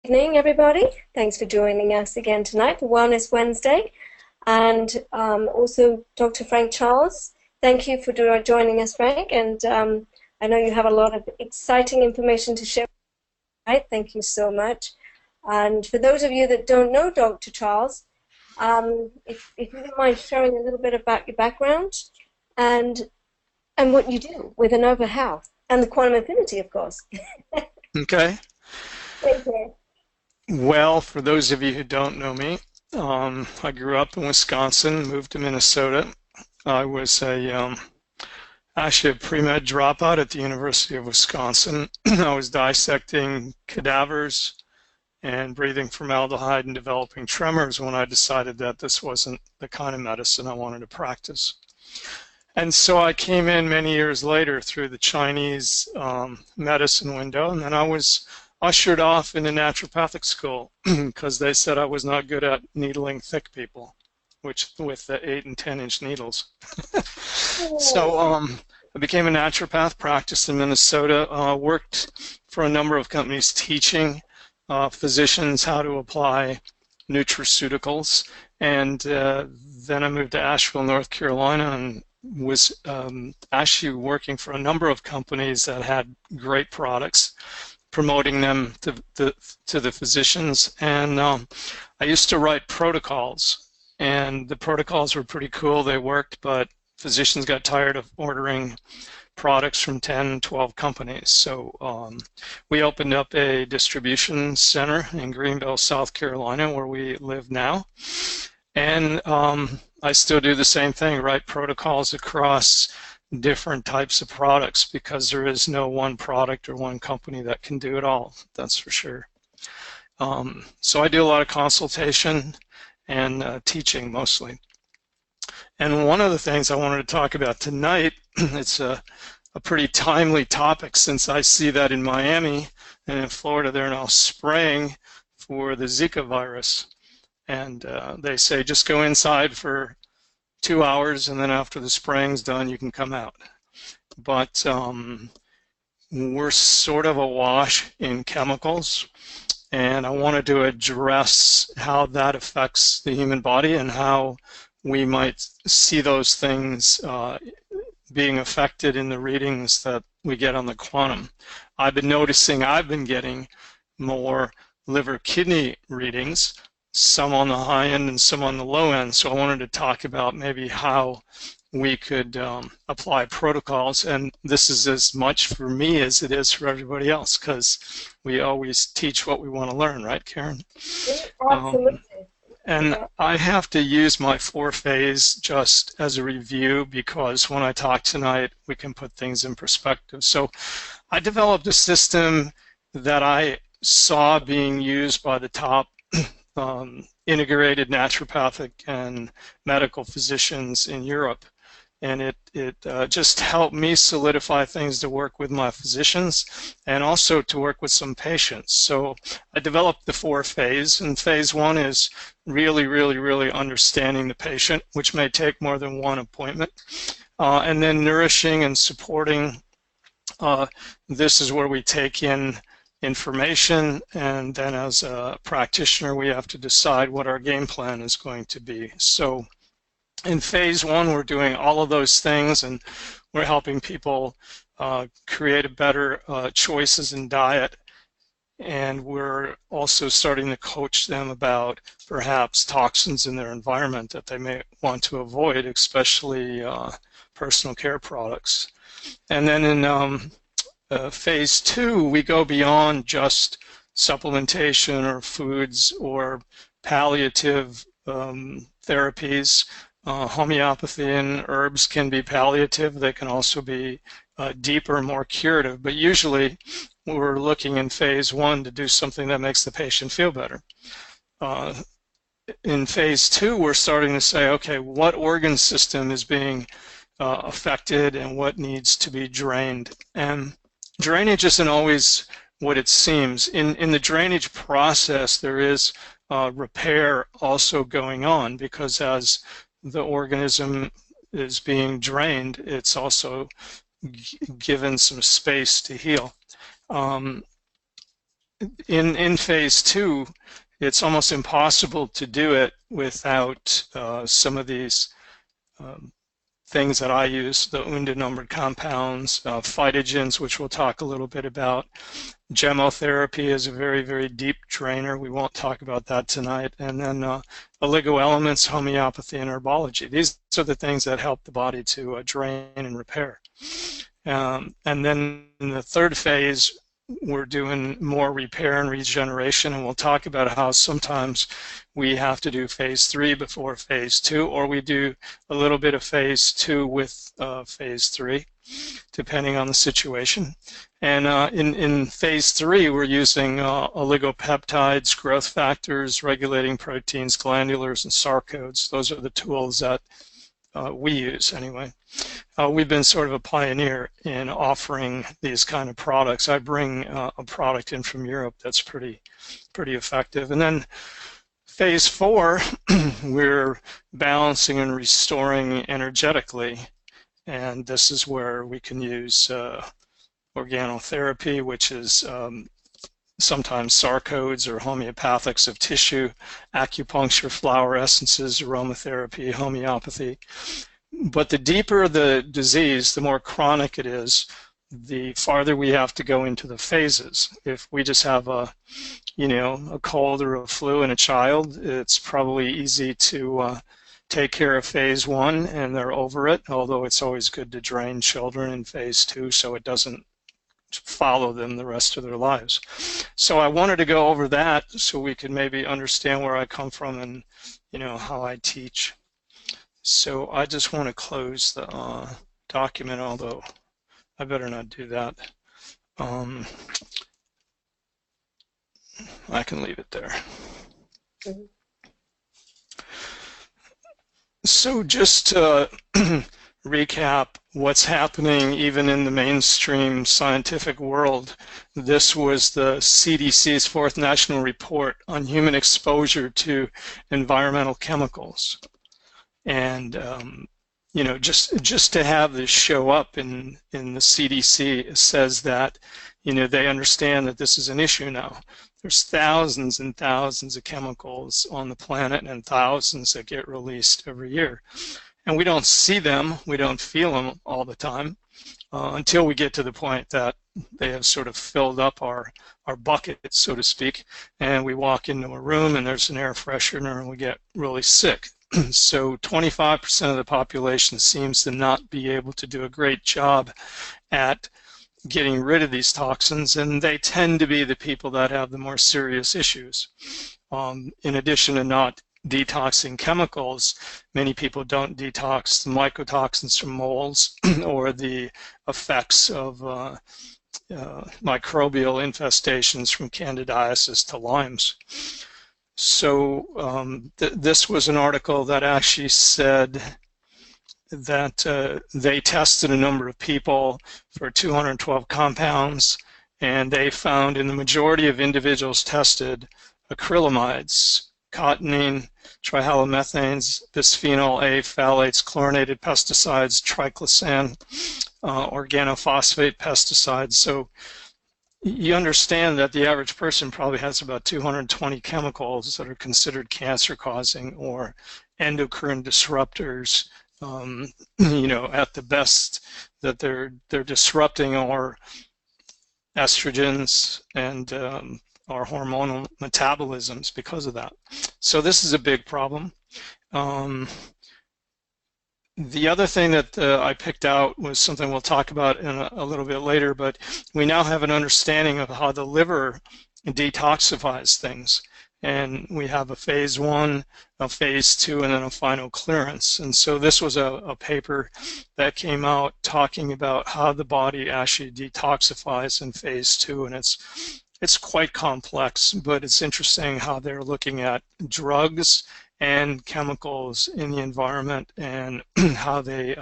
Evening, everybody. Thanks for joining us again tonight for Wellness Wednesday. And also Dr. Frank Charles. Thank you for joining us, Frank. And I know you have a lot of exciting information to share. Right? Thank you so much. And for those of you that don't know Dr. Charles, if you don't mind sharing a little bit about your background and what you do with Innova Health and the quantum infinity, of course. Okay. Thank you. Well, for those of you who don't know me, I grew up in Wisconsin, moved to Minnesota. I was actually a pre-med dropout at the University of Wisconsin. I was dissecting cadavers and breathing formaldehyde and developing tremors when I decided that this wasn't the kind of medicine I wanted to practice. And so I came in many years later through the Chinese medicine window, and then I was ushered off into naturopathic school because they said I was not good at needling thick people, which with the 8 and 10-inch needles. So I became a naturopath, practiced in Minnesota, worked for a number of companies teaching physicians how to apply nutraceuticals, and then I moved to Asheville, North Carolina, and was actually working for a number of companies that had great products, promoting them to the physicians. And I used to write protocols, and the protocols were pretty cool. They worked, but physicians got tired of ordering products from 10, 12 companies. So we opened up a distribution center in Greenville, South Carolina, where we live now. And I still do the same thing, write protocols across different types of products, because there is no one product or one company that can do it all, that's for sure. So I do a lot of consultation and teaching mostly. And one of the things I wanted to talk about tonight, it's a pretty timely topic, since I see that in Miami and in Florida they're now spraying for the Zika virus. And they say just go inside for 2 hours, and then after the spraying's done, you can come out. But we're sort of awash in chemicals, and I wanted to address how that affects the human body and how we might see those things being affected in the readings that we get on the quantum. I've been noticing I've been getting more liver kidney readings, some on the high end and some on the low end. So I wanted to talk about maybe how we could apply protocols. And this is as much for me as it is for everybody else, because we always teach what we want to learn, right, Karen? Absolutely. And I have to use my 4-phase just as a review, because when I talk tonight, we can put things in perspective. So I developed a system that I saw being used by the top integrated naturopathic and medical physicians in Europe. And it just helped me solidify things to work with my physicians and also to work with some patients. So I developed the 4-phase, and phase 1 is really understanding the patient, which may take more than one appointment. And then nourishing and supporting, this is where we take in information, and then as a practitioner we have to decide what our game plan is going to be. So in phase 1 we're doing all of those things, and we're helping people create a better choices in diet, and we're also starting to coach them about perhaps toxins in their environment that they may want to avoid, especially personal care products. And then in phase 2, we go beyond just supplementation or foods or palliative therapies. Homeopathy and herbs can be palliative. They can also be deeper, more curative. But usually we're looking in phase 1 to do something that makes the patient feel better. In phase 2, we're starting to say, okay, what organ system is being affected and what needs to be drained? And drainage isn't always what it seems. In the drainage process, there is repair also going on, because as the organism is being drained, it's also given some space to heal. in phase two, it's almost impossible to do it without some of these um, things that I use, the undinumbered compounds, phytogens, which we'll talk a little bit about. Gemotherapy is a very, very deep drainer. We won't talk about that tonight. And then oligoelements, homeopathy, and herbology. These are the things that help the body to drain and repair. And then in the third phase, we're doing more repair and regeneration, and we'll talk about how sometimes we have to do phase 3 before phase 2, or we do a little bit of phase 2 with phase 3, depending on the situation. And in phase 3, we're using oligopeptides, growth factors, regulating proteins, glandulars, and sarcodes. Those are the tools that we use anyway. We've been sort of a pioneer in offering these kind of products. I bring a product in from Europe that's pretty effective. And then phase 4, we're balancing and restoring energetically. And this is where we can use organotherapy, which is sometimes sarcodes or homeopathics of tissue, acupuncture, flower essences, aromatherapy, homeopathy. But the deeper the disease, the more chronic it is, the farther we have to go into the phases. If we just have a cold or a flu in a child, it's probably easy to take care of phase 1 and they're over it, although it's always good to drain children in phase 2 so it doesn't follow them the rest of their lives. So I wanted to go over that so we could maybe understand where I come from and how I teach. So I just want to close the document, although I better not do that. I can leave it there. Mhm. So just to recap what's happening even in the mainstream scientific world, this was the CDC's 4th National Report on Human Exposure to Environmental Chemicals. And just to have this show up in the CDC says that they understand that this is an issue now. There's thousands and thousands of chemicals on the planet and thousands that get released every year. And we don't see them, we don't feel them all the time until we get to the point that they have sort of filled up our bucket, so to speak, and we walk into a room and there's an air freshener and we get really sick. So 25% of the population seems to not be able to do a great job at getting rid of these toxins, and they tend to be the people that have the more serious issues. In addition to not detoxing chemicals, many people don't detox the mycotoxins from molds or the effects of microbial infestations from candidiasis to Lyme's. So this was an article that actually said that they tested a number of people for 212 compounds, and they found in the majority of individuals tested acrylamides, cotinine, trihalomethanes, bisphenol A, phthalates, chlorinated pesticides, triclosan, organophosphate pesticides. So you understand that the average person probably has about 220 chemicals that are considered cancer-causing or endocrine disruptors. At the best that they're disrupting our estrogens and our hormonal metabolisms because of that. So this is a big problem. The other thing that I picked out was something we'll talk about in a little bit later, but we now have an understanding of how the liver detoxifies things. And we have a phase 1, a phase 2, and then a final clearance. And so this was a paper that came out talking about how the body actually detoxifies in phase 2, and it's quite complex, but it's interesting how they're looking at drugs and chemicals in the environment and how they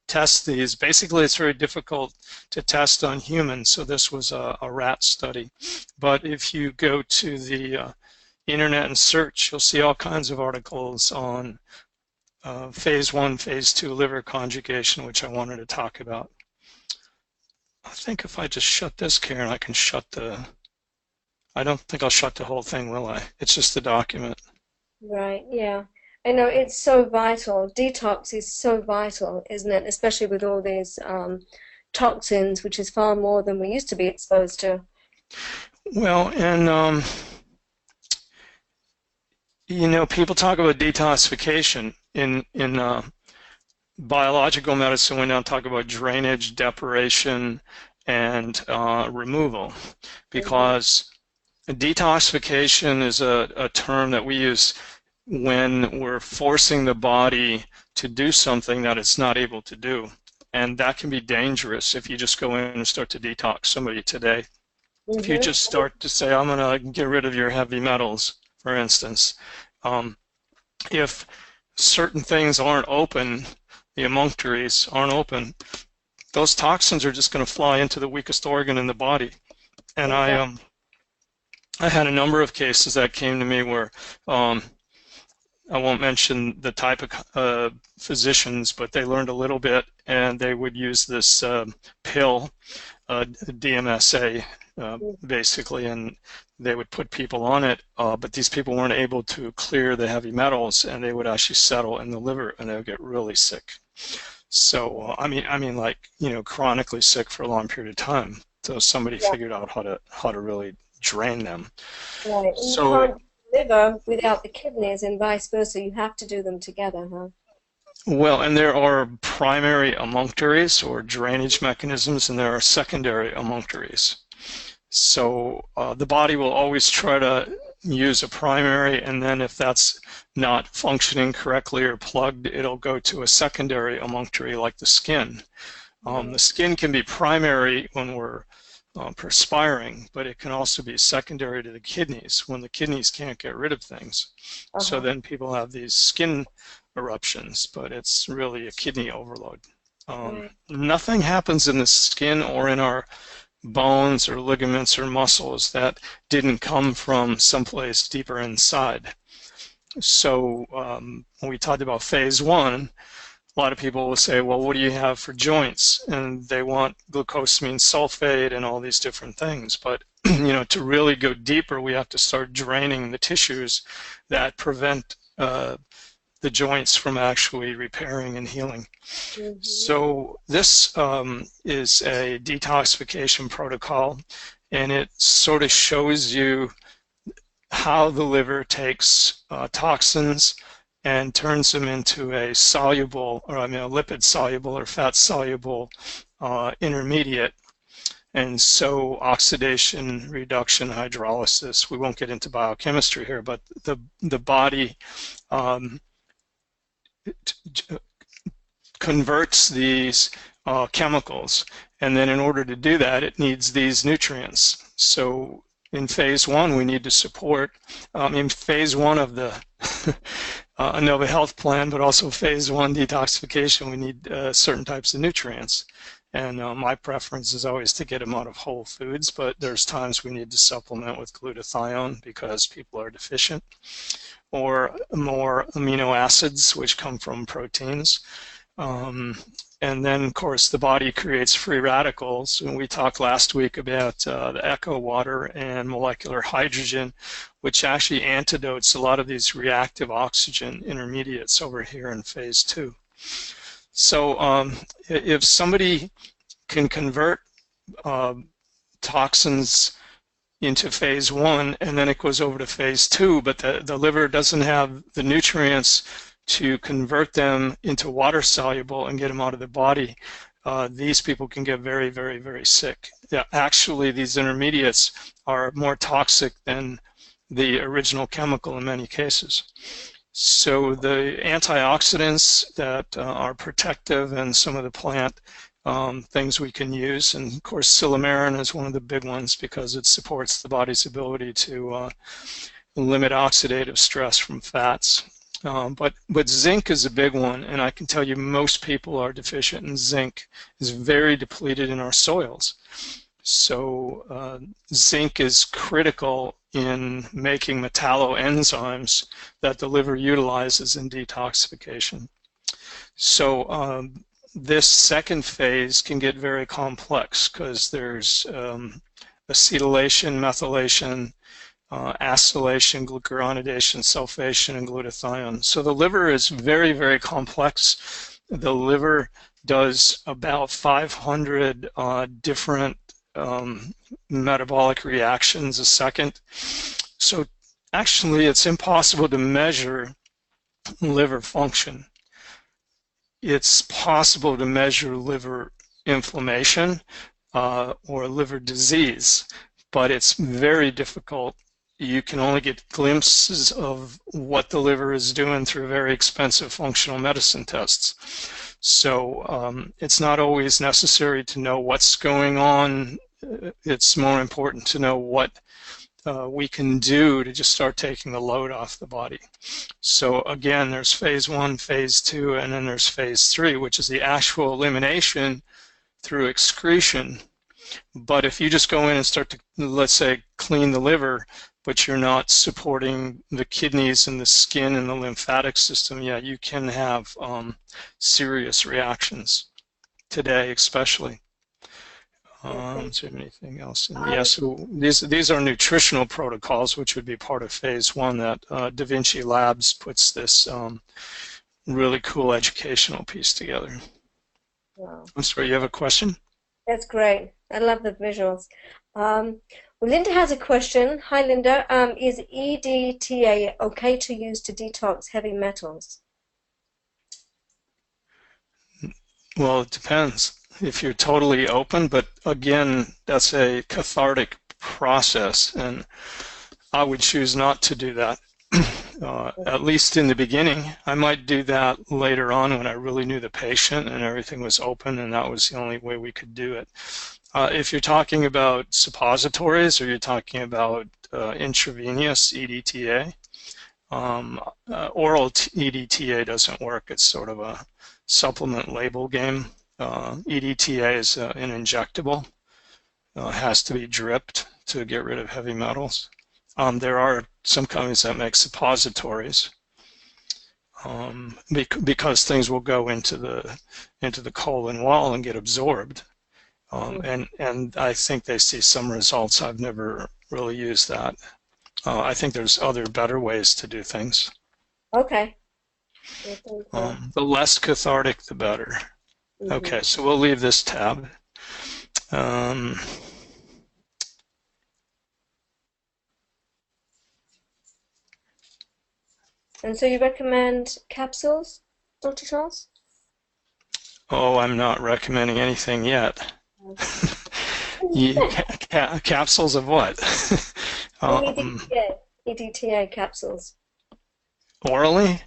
test these. Basically, it's very difficult to test on humans, so this was a rat study. But if you go to the internet and search, you'll see all kinds of articles on phase 1, phase 2 liver conjugation, which I wanted to talk about. I think if I just shut this, Karen, I can shut the I don't think I'll shut the whole thing, will I? It's just a document. Right, yeah. I know it's so vital. Detox is so vital, isn't it? Especially with all these toxins, which is far more than we used to be exposed to. Well, and people talk about detoxification in biological medicine. We now talk about drainage, depuration, and removal, Hmm. because detoxification is a term that we use when we're forcing the body to do something that it's not able to do. And that can be dangerous if you just go in and start to detox somebody today. If you Hmm. just start to say, I'm going to get rid of your heavy metals, for instance, um, if certain things aren't open, the emunctories aren't open, those toxins are just going to fly into the weakest organ in the body. And Exactly. I had a number of cases that came to me where um, I won't mention the type of physicians, but they learned a little bit, and they would use this pill, DMSA, basically, and they would put people on it, but these people weren't able to clear the heavy metals, and they would actually settle in the liver, and they would get really sick. So, I mean, like, chronically sick for a long period of time. So somebody Yeah, figured out how to really drain them. right. And you So, can't do the liver without the kidneys and vice versa. You have to do them together, huh? well, and there are primary emunctories or drainage mechanisms, and there are secondary emunctories. So the body will always try to use a primary, and then if that's not functioning correctly or plugged, it'll go to a secondary emunctory like the skin. The Right. skin can be primary when we're perspiring, but it can also be secondary to the kidneys when the kidneys can't get rid of things. So Uh-huh. then people have these skin eruptions, but it's really a kidney overload. Right. Nothing happens in the skin or in our bones or ligaments or muscles that didn't come from someplace deeper inside. So when we talked about phase one, a lot of people will say, well, what do you have for joints? And they want glucosamine sulfate and all these different things. But to really go deeper, we have to start draining the tissues that prevent the joints from actually repairing and healing. Hmm. So this is a detoxification protocol, and it sort of shows you how the liver takes toxins and turns them into a soluble, or I mean a lipid soluble or fat soluble intermediate. And so oxidation, reduction, hydrolysis, we won't get into biochemistry here, but the body um, converts these chemicals. And then in order to do that, it needs these nutrients. So in phase one, we need to support, in phase one of the Nova Health Plan, but also phase one detoxification, we need certain types of nutrients. And my preference is always to get them out of whole foods, but there's times we need to supplement with glutathione because people are deficient, or more amino acids, which come from proteins. Um, and then, of course, the body creates free radicals. And we talked last week about the echo water and molecular hydrogen, which actually antidotes a lot of these reactive oxygen intermediates over here in phase two. So if somebody can convert uh, toxins into phase one, and then it goes over to phase two, but the liver doesn't have the nutrients to convert them into water soluble and get them out of the body, these people can get very, very, very sick. Yeah, actually, these intermediates are more toxic than the original chemical in many cases. So the antioxidants that are protective and some of the plant things we can use. And of course, silymarin is one of the big ones because it supports the body's ability to limit oxidative stress from fats. But zinc is a big one, and I can tell you most people are deficient in zinc. It's very depleted in our soils. So zinc is critical in making metalloenzymes that the liver utilizes in detoxification. So this second phase can get very complex because there's acetylation, methylation, acylation, glucuronidation, sulfation, and glutathione. So the liver is very, very complex. The liver does about 500 different metabolic reactions a second. So actually, it's impossible to measure liver function. It's possible to measure liver inflammation or liver disease, but it's very difficult. You can only get glimpses of what the liver is doing through very expensive functional medicine tests. So it's not always necessary to know what's going on. It's more important to know what we can do to just start taking the load off the body. So again, there's phase 1, phase 2, and then there's phase 3, which is the actual elimination through excretion. But if you just go in and start to, let's say, clean the liver, but you're not supporting the kidneys and the skin and the lymphatic system, yeah, you can have serious reactions today, especially. Is there anything else? Yeah, so these are nutritional protocols, which would be part of phase 1 that Da Vinci Labs puts this really cool educational piece together. Wow. I'm sorry, you have a question? That's great. I love the visuals. Well, Linda has a question. Hi, Linda. Is EDTA okay to use to detox heavy metals? Well, it depends. If you're totally open, but again, that's a cathartic process, and I would choose not to do that. At least in the beginning. I might do that later on when I really knew the patient and everything was open, and that was the only way we could do it. If you're talking about suppositories or you're talking about intravenous EDTA, oral EDTA doesn't work. It's sort of a supplement label game. EDTA is an injectable. Has to be dripped to get rid of heavy metals. There are some companies that make suppositories because things will go into the colon wall and get absorbed. And I think they see some results. I've never really used that. I think there's other better ways to do things. Okay. The less cathartic, the better. Okay, so we'll leave this tab. And so you recommend capsules, Dr. Charles? Oh, I'm not recommending anything yet. Capsules of what? EDTA capsules. Orally?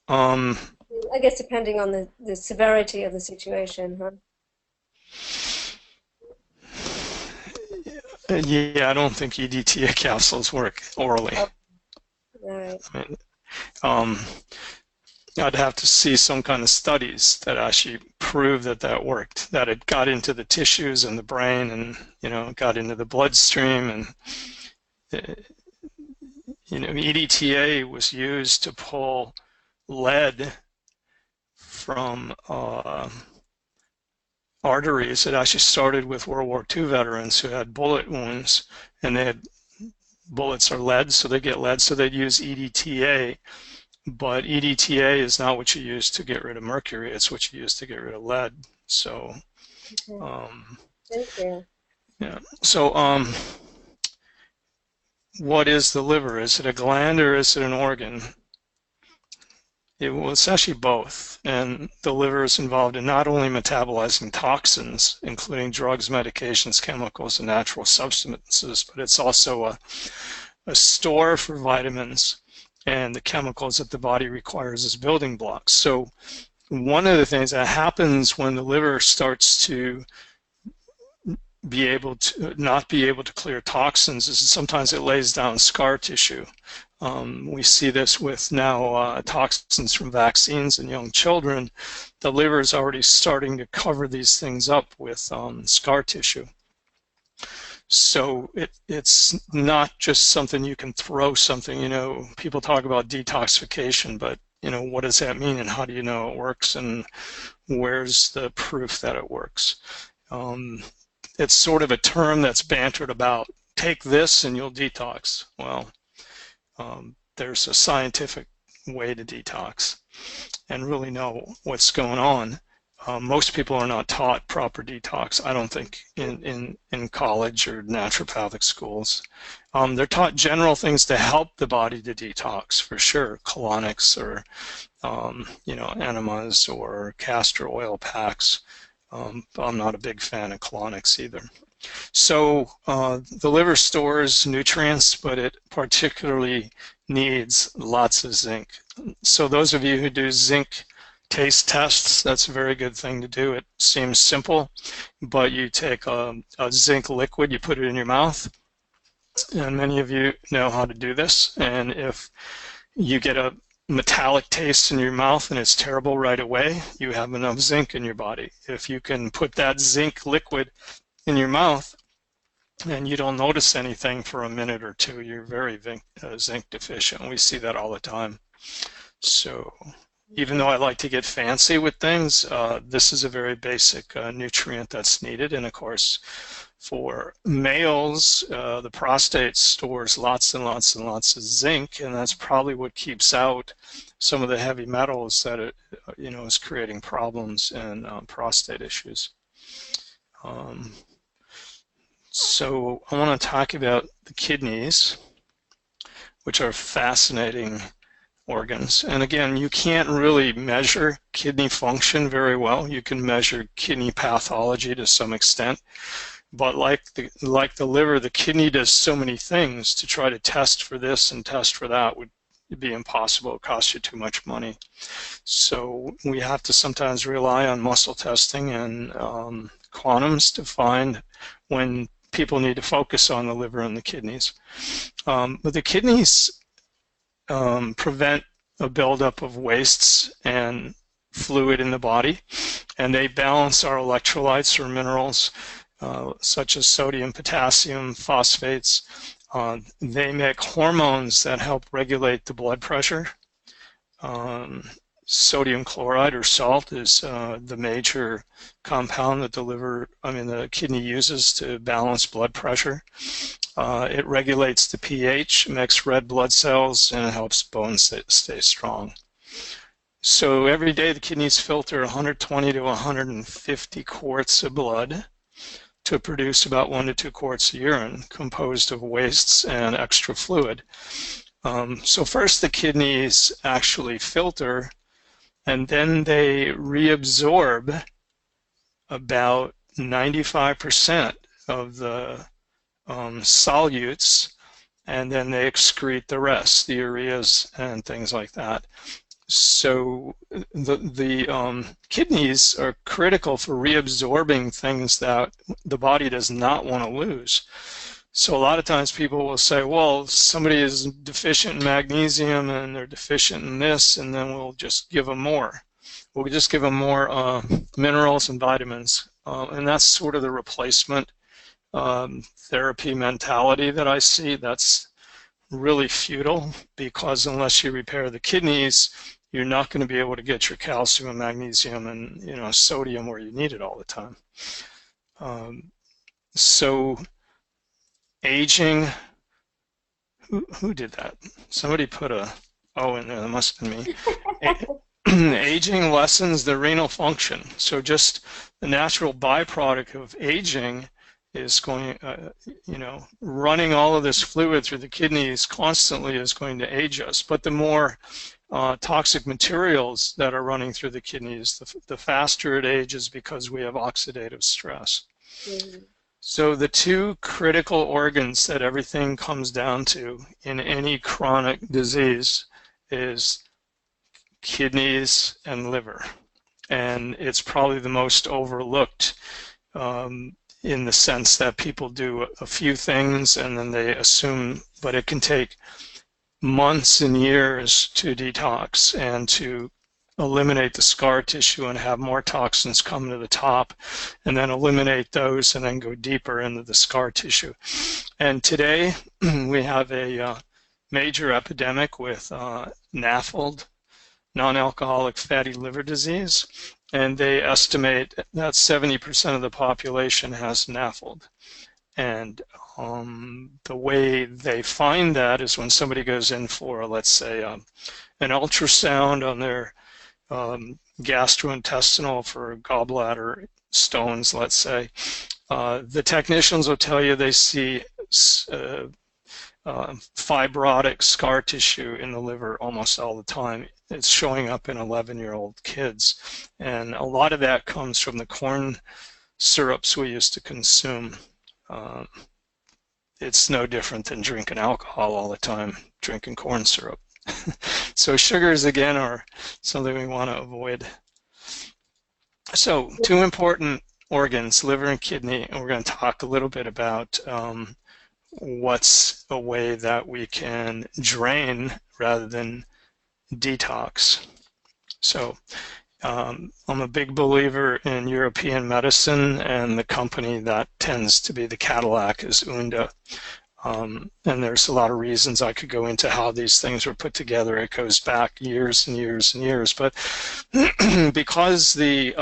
I guess depending on the severity of the situation, huh? Yeah, I don't think EDTA capsules work orally. Oh, right. I mean, I'd have to see some kind of studies that actually prove that worked, that it got into the tissues and the brain and, got into the bloodstream. And, EDTA was used to pull lead from arteries. It actually started with World War II veterans who had bullet wounds, and they had bullets are lead, so they get lead, so they'd use EDTA. But EDTA is not what you use to get rid of mercury, it's what you use to get rid of lead. So, Thank you. yeah. So, what is the liver? Is it a gland or is it an organ? Well, it's actually both, and the liver is involved in not only metabolizing toxins, including drugs, medications, chemicals, and natural substances, but it's also a store for vitamins and the chemicals that the body requires as building blocks. So one of the things that happens when the liver starts to not be able to clear toxins is sometimes it lays down scar tissue. We see this with now toxins from vaccines in young children. The liver is already starting to cover these things up with scar tissue. So it's not just something you can throw something, people talk about detoxification, but what does that mean and how do you know it works and where's the proof that it works? Um, it's sort of a term that's bantered about. Take this and you'll detox. Well, there's a scientific way to detox and really know what's going on. Most people are not taught proper detox, I don't think, in college or naturopathic schools. They're taught general things to help the body to detox, for sure, colonics or enemas or castor oil packs. I'm not a big fan of colonics either. So the liver stores nutrients, but it particularly needs lots of zinc. So those of you who do zinc taste tests, that's a very good thing to do. It seems simple, but you take a zinc liquid, you put it in your mouth, and many of you know how to do this. And if you get a metallic taste in your mouth and it's terrible right away, you have enough zinc in your body. If you can put that zinc liquid in your mouth and you don't notice anything for a minute or two, you're very zinc deficient. We see that all the time. So even though I like to get fancy with things, this is a very basic nutrient that's needed. And of course, for males, the prostate stores lots and lots and lots of zinc, and that's probably what keeps out some of the heavy metals that is creating problems and prostate issues. So I want to talk about the kidneys, which are fascinating organs. And again, you can't really measure kidney function very well. You can measure kidney pathology to some extent. But like the liver, the kidney does so many things. To try to test for this and test for that would be impossible. It costs you too much money. So we have to sometimes rely on muscle testing and quantums to find when people need to focus on the liver and the kidneys. But the kidneys prevent a buildup of wastes and fluid in the body, and they balance our electrolytes or minerals such as sodium, potassium, phosphates. They make hormones that help regulate the blood pressure. Sodium chloride or salt is the major compound that the kidney uses to balance blood pressure. It regulates the pH, makes red blood cells, and it helps bones stay strong. So every day the kidneys filter 120 to 150 quarts of blood to produce about 1 to 2 quarts of urine composed of wastes and extra fluid. So first the kidneys actually filter, and then they reabsorb about 95% of the solutes, and then they excrete the rest, the ureas and things like that. So the kidneys are critical for reabsorbing things that the body does not want to lose. So a lot of times people will say, well, somebody is deficient in magnesium and they're deficient in this, and then we'll just give them more. We'll just give them more minerals and vitamins. And that's sort of the replacement therapy mentality that I see. That's really futile, because unless you repair the kidneys, you're not going to be able to get your calcium and magnesium and sodium where you need it all the time. So aging, who did that? Somebody put a O in there. That must have been me. Aging lessens the renal function. So just the natural byproduct of aging is going, running all of this fluid through the kidneys constantly is going to age us. But the more toxic materials that are running through the kidneys, the faster it ages, because we have oxidative stress. Mm-hmm. So the two critical organs that everything comes down to in any chronic disease is kidneys and liver. And it's probably the most overlooked in the sense that people do a few things and then they assume, but it can take months and years to detox and to eliminate the scar tissue and have more toxins come to the top, and then eliminate those and then go deeper into the scar tissue. And today we have a major epidemic with NAFLD, non-alcoholic fatty liver disease, and they estimate that 70% of the population has NAFLD. And the way they find that is when somebody goes in for, let's say, an ultrasound on their gastrointestinal for gallbladder stones, let's say. The technicians will tell you they see fibrotic scar tissue in the liver almost all the time. It's showing up in 11-year-old kids. And a lot of that comes from the corn syrups we used to consume. It's no different than drinking alcohol all the time, drinking corn syrup. So sugars, again, are something we want to avoid. So two important organs, liver and kidney, and we're going to talk a little bit about what's a way that we can drain rather than detox. So I'm a big believer in European medicine, and the company that tends to be the Cadillac is Unda. And there's a lot of reasons I could go into how these things were put together. It goes back years and years and years. But because the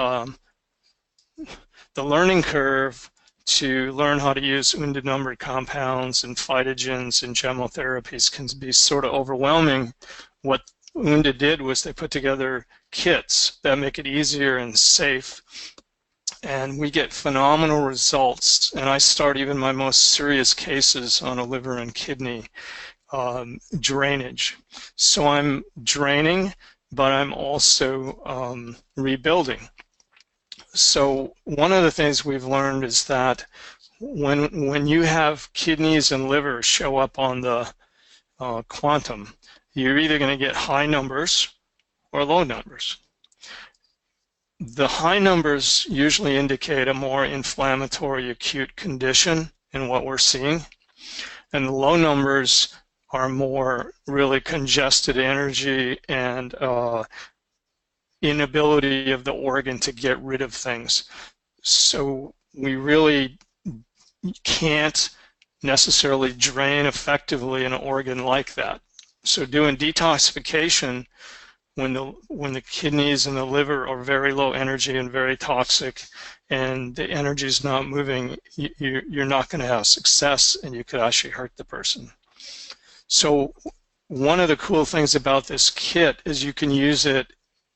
learning curve to learn how to use Unda-numbered compounds and phytogens and chemotherapies can be sort of overwhelming, what Unda did was they put together kits that make it easier and safe, and we get phenomenal results. And I start even my most serious cases on a liver and kidney drainage. So I'm draining, but I'm also rebuilding. So one of the things we've learned is that when you have kidneys and liver show up on the quantum, you're either going to get high numbers or low numbers. The high numbers usually indicate a more inflammatory acute condition in what we're seeing, and the low numbers are more really congested energy and inability of the organ to get rid of things. So we really can't necessarily drain effectively an organ like that. So doing detoxification when the kidneys and the liver are very low energy and very toxic, and the energy is not moving, you're not going to have success, and you could actually hurt the person. So one of the cool things about this kit is you can use it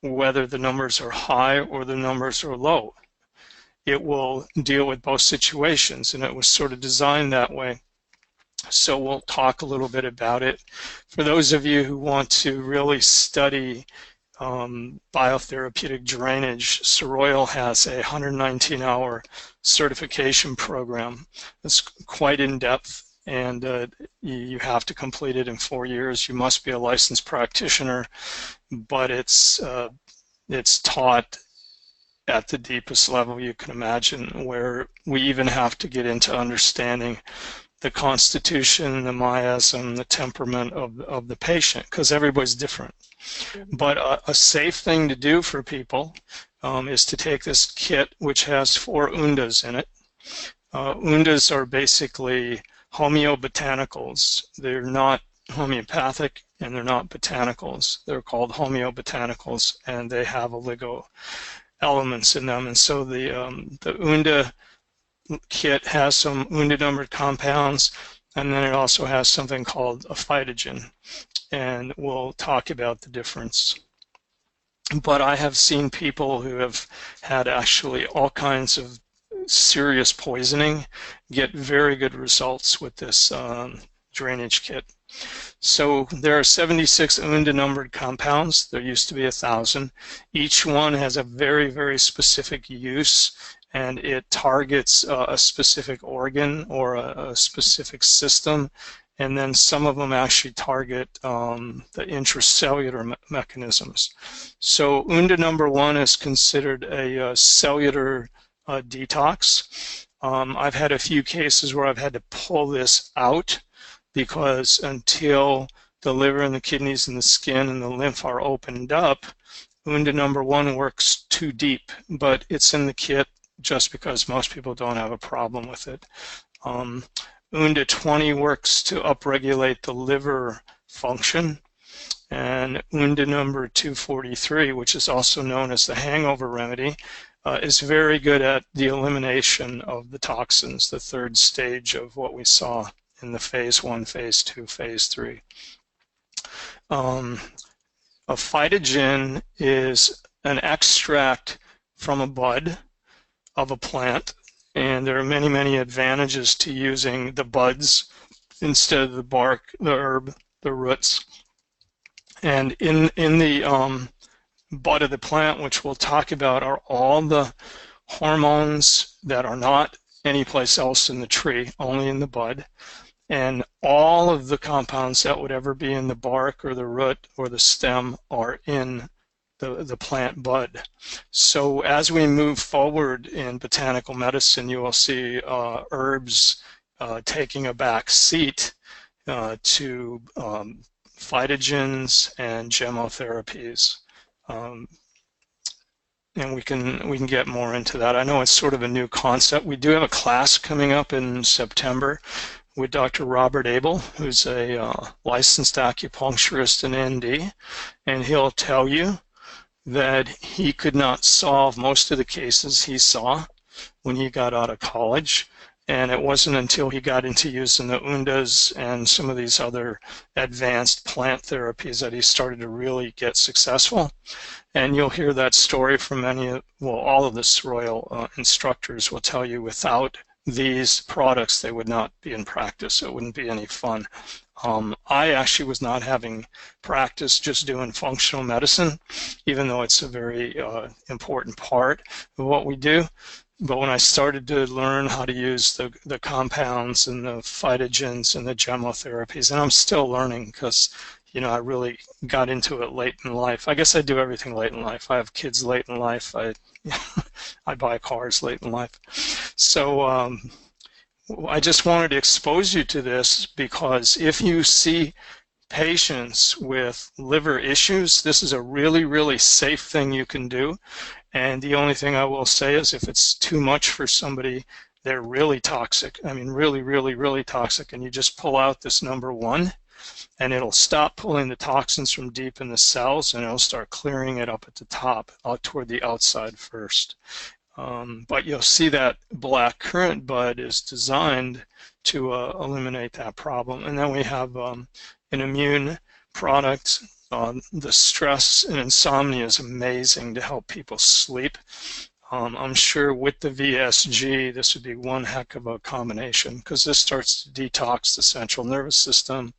whether the numbers are high or the numbers are low. It will deal with both situations, and it was sort of designed that way. So we'll talk a little bit about it. For those of you who want to really study biotherapeutic drainage, Soroil has a 119-hour certification program. It's quite in-depth, and you have to complete it in 4 years. You must be a licensed practitioner, but it's taught at the deepest level you can imagine, where we even have to get into understanding the constitution, the miasm, the temperament of the patient, because everybody's different. But a safe thing to do for people is to take this kit, which has 4 undas in it. Undas are basically homeobotanicals. They're not homeopathic, and they're not botanicals. They're called homeobotanicals, and they have oligo elements in them. And so the Unda kit has some Unda-numbered compounds, and then it also has something called a phytogen, and we'll talk about the difference. But I have seen people who have had actually all kinds of serious poisoning get very good results with this drainage kit. So there are 76 Unda-numbered compounds. There used to be 1,000. Each one has a very, very specific use, and it targets a specific organ or a specific system. And then some of them actually target the intracellular mechanisms. So Unda number 1 is considered a cellular detox. I've had a few cases where I've had to pull this out, because until the liver and the kidneys and the skin and the lymph are opened up, Unda number 1 works too deep, but it's in the kit just because most people don't have a problem with it. Unda 20 works to upregulate the liver function, And Unda number 243, which is also known as the hangover remedy, is very good at the elimination of the toxins, the third stage of what we saw in the phase 1, phase 2, phase 3. Um, a phytogen is an extract from a bud of a plant, and there are many, many advantages to using the buds instead of the bark, the herb, the roots. And in the bud of the plant, which we'll talk about, are all the hormones that are not anyplace else in the tree, only in the bud, and all of the compounds that would ever be in the bark or the root or the stem are in the plant bud. So as we move forward in botanical medicine, you will see herbs taking a back seat to phytogens and chemotherapies. Um, and we can get more into that. I know it's sort of a new concept. We do have a class coming up in September with Dr. Robert Abel, who's a licensed acupuncturist and ND, and he'll tell you that he could not solve most of the cases he saw when he got out of college. And it wasn't until he got into using the undas and some of these other advanced plant therapies that he started to really get successful. And you'll hear that story from many, well, all of the Royal instructors will tell you without these products, they would not be in practice. It wouldn't be any fun. I actually was not having practice just doing functional medicine, even though it's a very important part of what we do. But when I started to learn how to use the compounds and the phytogens and the chemotherapies, and I'm still learning because, you know, I really got into it late in life. I guess I do everything late in life. I have kids late in life. I buy cars late in life. So I just wanted to expose you to this because if you see patients with liver issues, this is a really, really safe thing you can do. And the only thing I will say is if it's too much for somebody, they're really toxic. I mean, really, really, really toxic. And you just pull out this number 1, and it'll stop pulling the toxins from deep in the cells, and it'll start clearing it up at the top, out toward the outside first. But you'll see that black currant bud is designed to eliminate that problem. And then we have an immune product. The stress and insomnia is amazing to help people sleep. I'm sure with the VSG, this would be one heck of a combination because this starts to detox the central nervous system.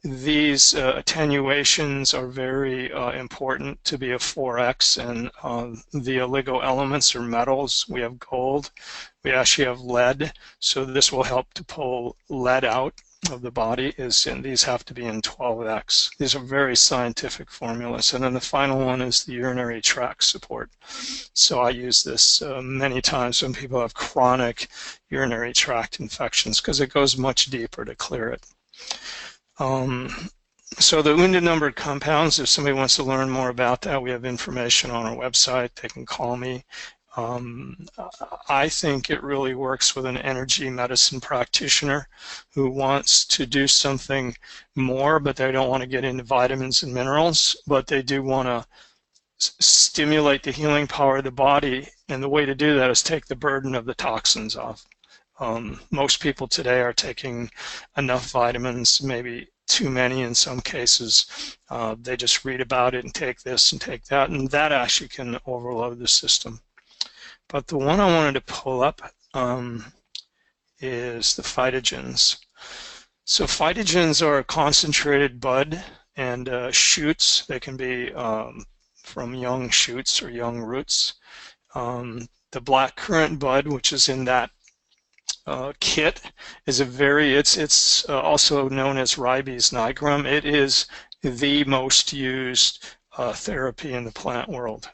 These attenuations are very important to be a 4X, and the oligo elements or metals, we have gold, we actually have lead, so this will help to pull lead out of the body, and these have to be in 12X. These are very scientific formulas. And then the final one is the urinary tract support. So I use this many times when people have chronic urinary tract infections because it goes much deeper to clear it. So the Unda numbered compounds, if somebody wants to learn more about that, we have information on our website. They can call me. I think it really works with an energy medicine practitioner who wants to do something more, but they don't want to get into vitamins and minerals, but they do want to stimulate the healing power of the body, and the way to do that is take the burden of the toxins off. Most people today are taking enough vitamins, maybe too many in some cases. They just read about it and take this and take that, and that actually can overload the system. But the one I wanted to pull up is the phytogens. So phytogens are a concentrated bud and shoots. They can be from young shoots or young roots. The black currant bud, which is in that kit, is it's also known as ribes nigrum. It is the most used therapy in the plant world.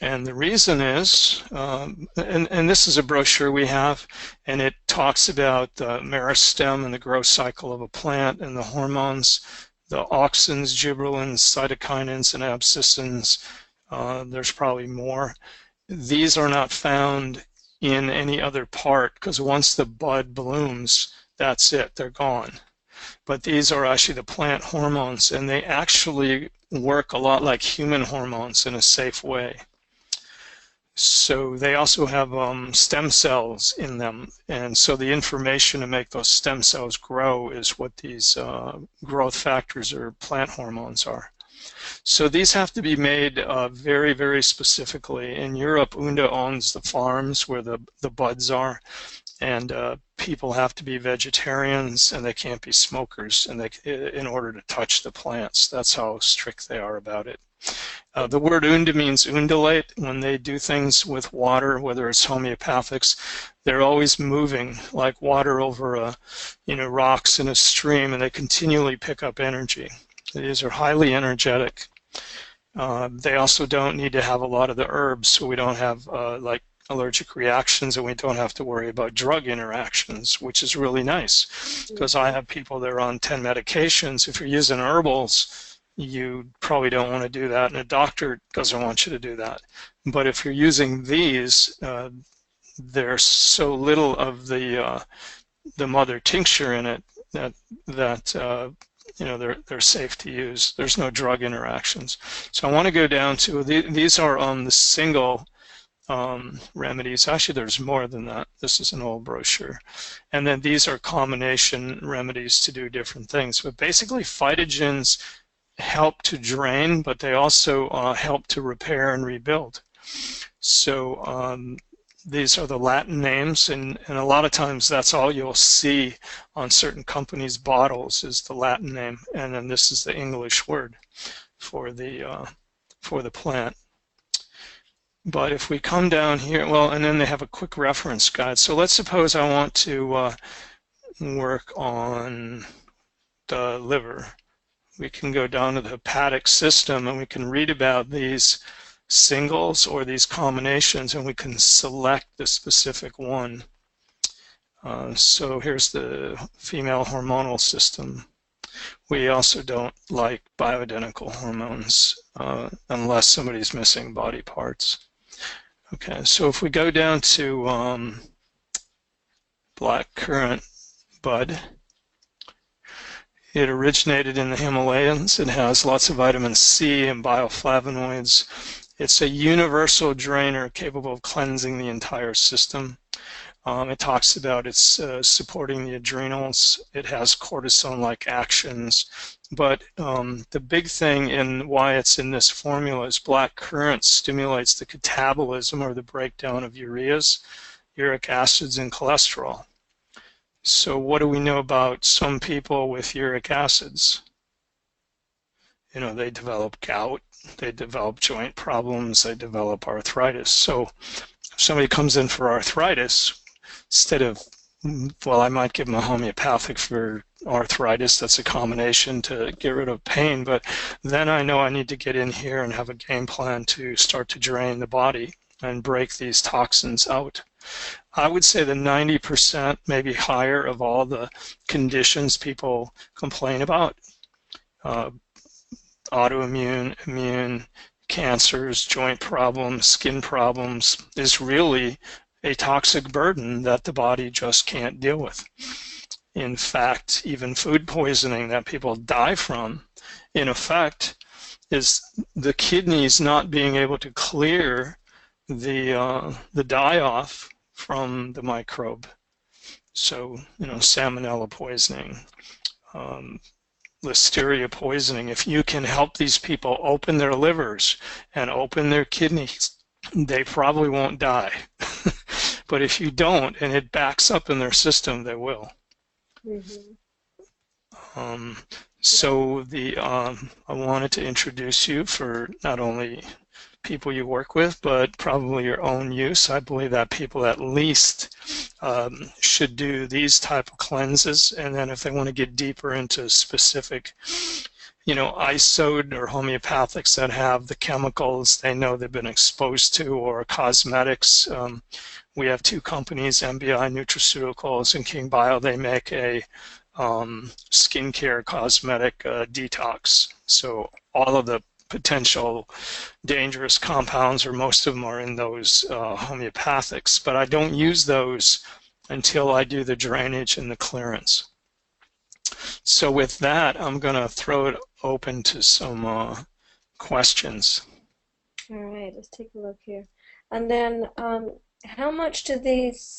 And the reason is, and this is a brochure we have, and it talks about the meristem and the growth cycle of a plant and the hormones, the auxins, gibberellins, cytokinins, and abscissins. There's probably more. These are not found in any other part because once the bud blooms, that's it, they're gone. but these are actually the plant hormones, and they actually work a lot like human hormones in a safe way. So they also have stem cells in them, and so the information to make those stem cells grow is what these growth factors or plant hormones are. So these have to be made very, very specifically. In Europe, UNDA owns the farms where the buds are, and people have to be vegetarians and they can't be smokers and in order to touch the plants. That's how strict they are about it. The word unda means undulate. When they do things with water, whether it's homeopathics, they're always moving like water over rocks in a stream, and they continually pick up energy. These are highly energetic. They also don't need to have a lot of the herbs, so we don't have like allergic reactions, and we don't have to worry about drug interactions, which is really nice because I have people that are on 10 medications. If you're using herbals, you probably don't want to do that, and a doctor doesn't want you to do that. But if you're using these, there's so little of the mother tincture in it that they're safe to use. There's no drug interactions. So I want to go down to these are on the single remedies. Actually, there's more than that. This is an old brochure. And then these are combination remedies to do different things. But basically, phytogens help to drain, but they also help to repair and rebuild. So these are the Latin names, and a lot of times that's all you'll see on certain companies' bottles is the Latin name, and then this is the English word for the plant. But if we come down here, well, and then they have a quick reference guide. So let's suppose I want to work on the liver. We can go down to the hepatic system and we can read about these singles or these combinations, and we can select the specific one. So here's the female hormonal system. We also don't like bioidentical hormones unless somebody's missing body parts. Okay, so if we go down to black currant bud, it originated in the Himalayas. It has lots of vitamin C and bioflavonoids. It's a universal drainer capable of cleansing the entire system. It talks about it's supporting the adrenals. It has cortisone-like actions. But the big thing in why it's in this formula is black currant stimulates the catabolism or the breakdown of ureas, uric acids, and cholesterol. So what do we know about some people with uric acids? They develop gout, they develop joint problems, they develop arthritis. So if somebody comes in for arthritis, instead of, well, I might give them a homeopathic for arthritis. That's a combination to get rid of pain, but then I know I need to get in here and have a game plan to start to drain the body and break these toxins out. I would say the 90%, maybe higher, of all the conditions people complain about, autoimmune, immune, cancers, joint problems, skin problems, is really a toxic burden that the body just can't deal with. In fact, even food poisoning that people die from, in effect, is the kidneys not being able to clear the die-off from the microbe. So, salmonella poisoning, listeria poisoning. If you can help these people open their livers and open their kidneys, they probably won't die. But if you don't and it backs up in their system, they will. Mm-hmm. So I wanted to introduce you for not only people you work with, but probably your own use. I believe that people at least should do these type of cleanses, and then if they want to get deeper into specific, isode or homeopathics that have the chemicals they know they've been exposed to, or cosmetics. We have two companies, MBI Nutraceuticals and King Bio. They make a skincare cosmetic detox. So all of the potential dangerous compounds, or most of them, are in those homeopathics. But I don't use those until I do the drainage and the clearance. So with that, I'm going to throw it open to some questions. All right, let's take a look here. And then, how much do these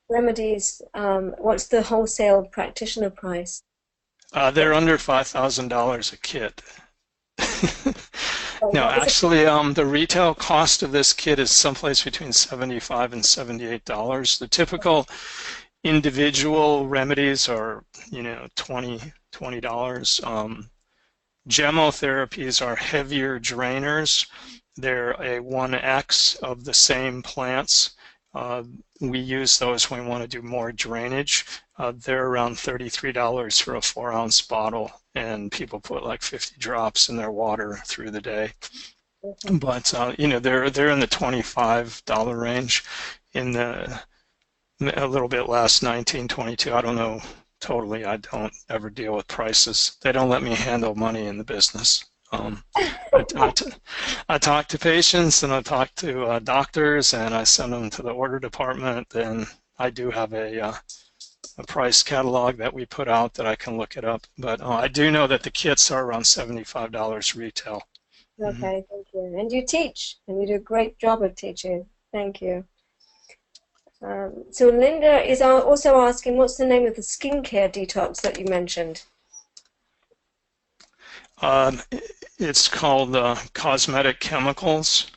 remedies, what's the wholesale practitioner price? They're under $5,000 a kit. Oh, No, what was it? actually, the retail cost of this kit is someplace between $75 and $78. The typical individual remedies are, $20. Gemotherapies are heavier drainers. They're a 1x of the same plants. Uh, we use those when we want to do more drainage. They're around $33 for a 4-ounce bottle, and people put like 50 drops in their water through the day. Okay. But they're in the $25 range. In the a little bit less, 19, 22. I don't know totally. I don't ever deal with prices. They don't let me handle money in the business. I, I, I talk to patients and I talk to doctors and I send them to the order department. And I do have a price catalog that we put out that I can look it up. But I do know that the kits are around $75 retail. Mhm. Okay, thank you. And you teach, and you do a great job of teaching. Thank you. So Linda is also asking, what's the name of the skincare detox that you mentioned? Um, it's called Cosmetic Chemicals,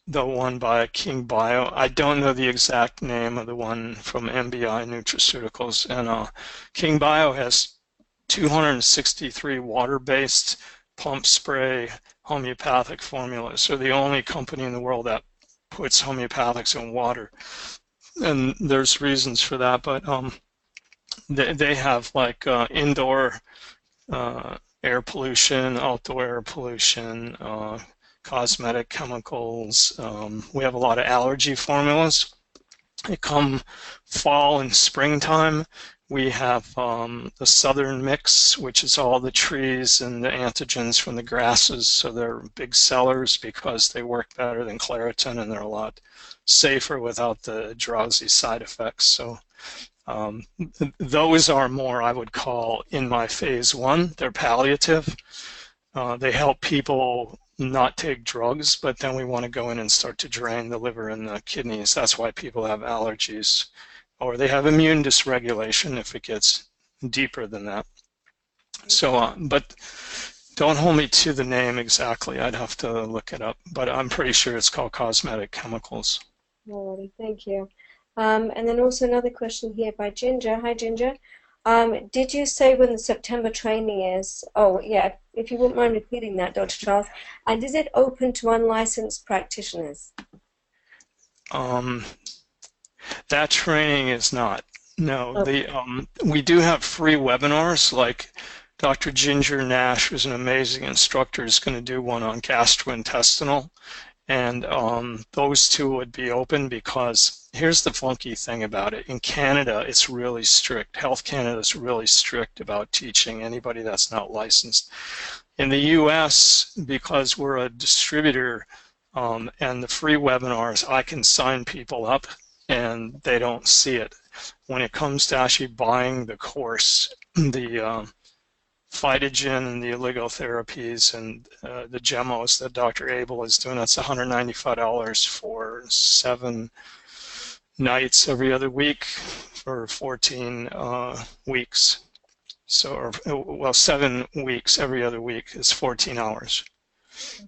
the one by King Bio. I don't know the exact name of the one from MBI Nutraceuticals. And King Bio has 263 water-based pump spray homeopathic formulas. They're the only company in the world that puts homeopathics in water. And there's reasons for that, but they have like indoor air pollution, outdoor air pollution, cosmetic chemicals. We have a lot of allergy formulas. They come fall and springtime. We have the southern mix, which is all the trees and the antigens from the grasses. So they're big sellers because they work better than Claritin and they're a lot safer without the drowsy side effects. So those are more, I would call, in my phase one. They're palliative. They help people not take drugs, but then we want to go in and start to drain the liver and the kidneys. That's why people have allergies, or they have immune dysregulation if it gets deeper than that. So, but don't hold me to the name exactly. I'd have to look it up, but I'm pretty sure it's called Cosmetic Chemicals. Alrighty, thank you. And then also another question here by Ginger. Hi, Ginger. Did you say when the September training is? Oh, yeah, if you wouldn't mind repeating that, Dr. Charles. And is it open to unlicensed practitioners? Um, that training is not. No, Okay. we do have free webinars like Dr. Ginger Nash, who's an amazing instructor, is going to do one on gastrointestinal. And those two would be open because here's the funky thing about it. In Canada, it's really strict. Health Canada is really strict about teaching anybody that's not licensed. In the US, because we're a distributor and the free webinars, I can sign people up and they don't see it. When it comes to actually buying the course, the phytogen and the oligotherapies and the gemos that Dr. Abel is doing, that's $195 for 7 nights every other week for 14 weeks. So, well, 7 weeks every other week is 14 hours.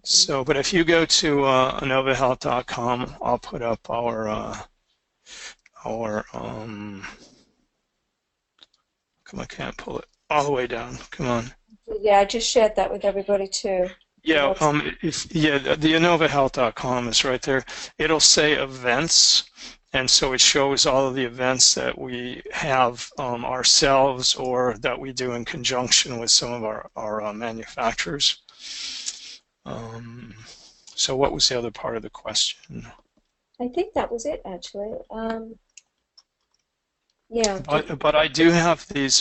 So, but if you go to AnovaHealth.com, I'll put up come on, I can't pull it all the way down. Come on. Yeah, I just shared that with everybody too. Yeah, What's the AnovaHealth.com is right there. It'll say events, and so it shows all of the events that we have ourselves or that we do in conjunction with some of our manufacturers. Um, so what was the other part of the question? I think that was it actually. Yeah, But I do have these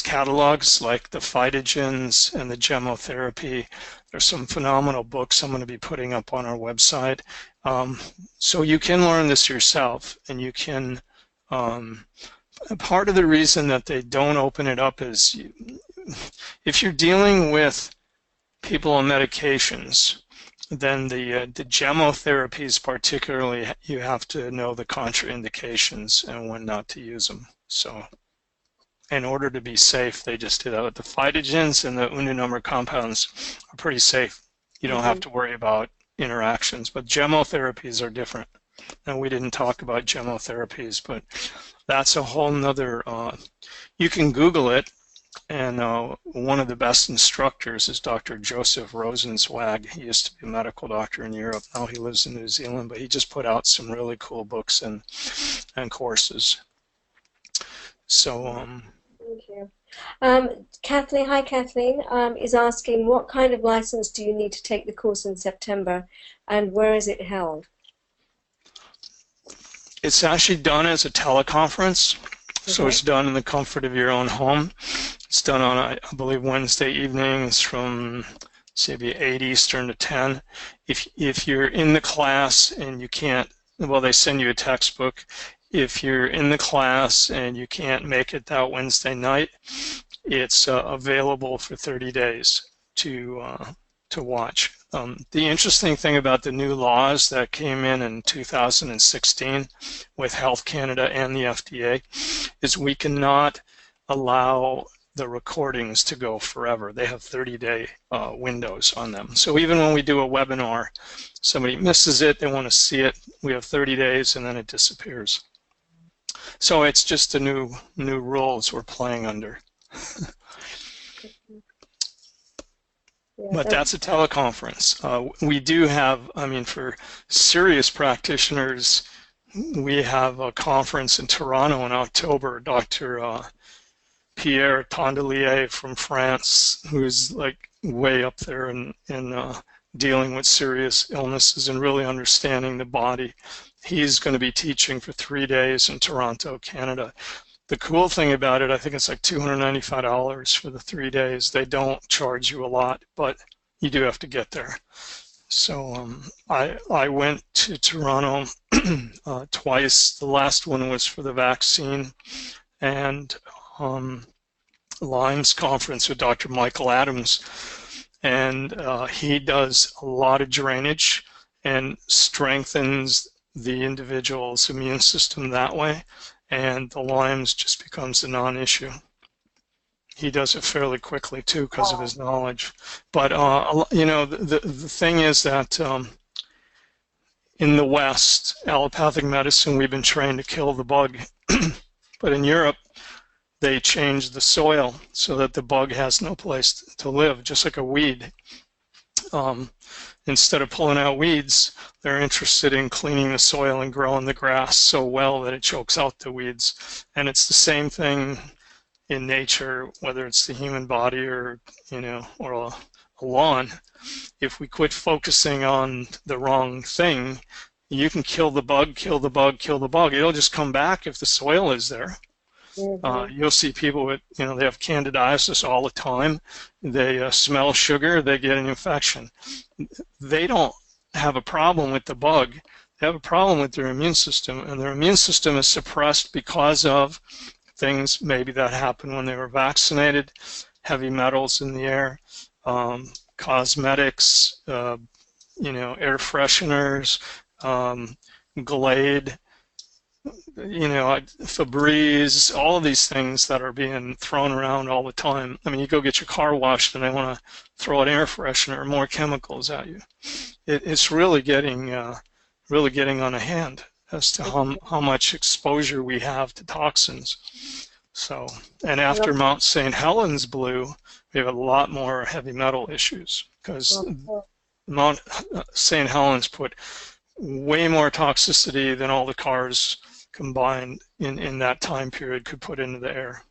catalogs like the phytogens and the gemotherapy. There's some phenomenal books I'm going to be putting up on our website. So you can learn this yourself and you can Part of the reason that they don't open it up is if you're dealing with people on medications, then the chemotherapies particularly, you have to know the contraindications and when not to use them. So in order to be safe, they just do that. With the phytogens and the unionumber compounds are pretty safe. You don't have Mhm. to worry about interactions, but chemotherapies are different. And we didn't talk about chemotherapies, but that's a whole nother, you can Google it, and one of the best instructors is Dr. Joseph Rosenzweig. He used to be a medical doctor in Europe. Now he lives in New Zealand, but he just put out some really cool books and courses. So Thank you. Kathleen, hi Kathleen, is asking what kind of license do you need to take the course in September, and where is it held? it's actually done as a teleconference. So Okay. it's done in the comfort of your own home. It's done on, I believe, Wednesday evenings from, say, 8 Eastern to 10. If you're in the class and you can't, well, they send you a textbook. If you're in the class and you can't make it that Wednesday night, it's available for 30 days to watch. The interesting thing about the new laws that came in 2016 with Health Canada and the FDA is we cannot allow the recordings to go forever. They have 30-day windows on them. So even when we do a webinar, somebody misses it, they want to see it, we have 30 days and then it disappears. So it's just the new rules we're playing under. Yeah, But that's a teleconference. We do have, I mean, for serious practitioners, we have a conference in Toronto in October. Dr. Pierre Tondelier from France, who's like way up there in dealing with serious illnesses and really understanding the body. He's going to be teaching for 3 days in Toronto, Canada. The cool thing about it, I think it's like $295 for the 3 days. They don't charge you a lot, but you do have to get there. So I went to Toronto twice. The last one was for the vaccine and Lyme's conference with Dr. Michael Adams, and he does a lot of drainage and strengthens the individual's immune system that way, and the Lyme's just becomes a non-issue. He does it fairly quickly too because of his knowledge. But you know, the thing is that in the West, allopathic medicine, we've been trained to kill the bug, but in Europe, they changed the soil so that the bug has no place to live, just like a weed. Instead of pulling out weeds, they're interested in cleaning the soil and growing the grass so well that it chokes out the weeds. And it's the same thing in nature, whether it's the human body or, you know, or a lawn. If we quit focusing on the wrong thing, you can kill the bug, kill the bug, kill the bug. It'll just come back if the soil is there. You'll see people with, you know, they have candidiasis all the time. They smell sugar, they get an infection. They don't have a problem with the bug. They have a problem with their immune system, and their immune system is suppressed because of things maybe that happened when they were vaccinated, heavy metals in the air, cosmetics, you know, air fresheners, Glade, you know, Febreze, all of these things that are being thrown around all the time. I mean, you go get your car washed and they want to throw an air freshener or more chemicals at you. It's really getting on a hand as to how much exposure we have to toxins. So, and after Mount St. Helens blew, we have a lot more heavy metal issues because Mount St. Helens put way more toxicity than all the cars combined in that time period could put into the air.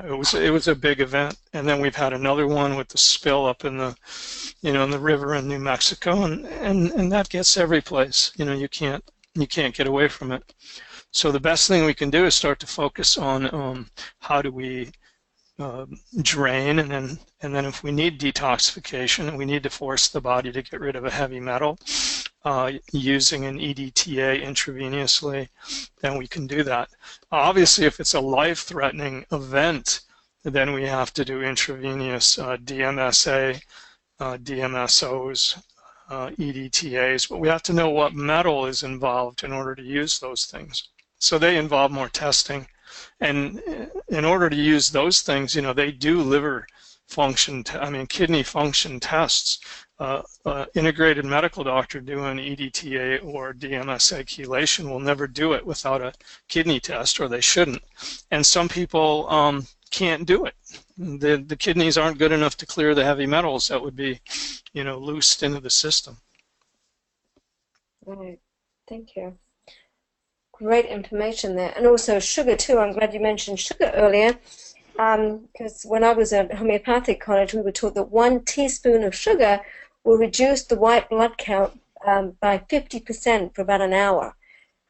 It was a big event, and then we've had another one with the spill up in the, you know, in the river in New Mexico, and that gets every place. You know, you can't get away from it. So the best thing we can do is start to focus on how do we uh, drain, and then if we need detoxification and we need to force the body to get rid of a heavy metal using an EDTA intravenously, then we can do that. Obviously, if it's a life-threatening event, then we have to do intravenous DMSA, DMSOs, EDTAs, but we have to know what metal is involved in order to use those things. So they involve more testing. And in order to use those things, they do liver function, kidney function tests. Integrated medical doctor doing EDTA or DMSA chelation will never do it without a kidney test, or they shouldn't. And some people can't do it. The kidneys aren't good enough to clear the heavy metals that would be, loosed into the system. Right. Thank you. Great information there. And also sugar too. I'm glad you mentioned sugar earlier, because when I was at homeopathic college, we were taught that 1 teaspoon of sugar will reduce the white blood count by 50% for about an hour.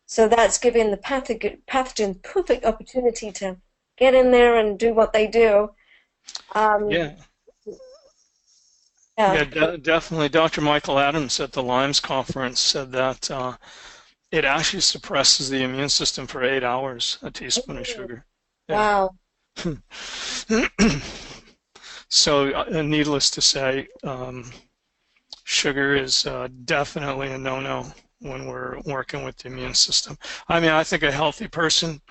So that's giving the pathogen perfect opportunity to get in there and do what they do. Yeah. Yeah, definitely. Dr. Michael Adams at the Lyme's conference said that it actually suppresses the immune system for 8 hours, a teaspoon of sugar. Yeah. Wow. So, needless to say, sugar is definitely a no-no when we're working with the immune system. I think a healthy person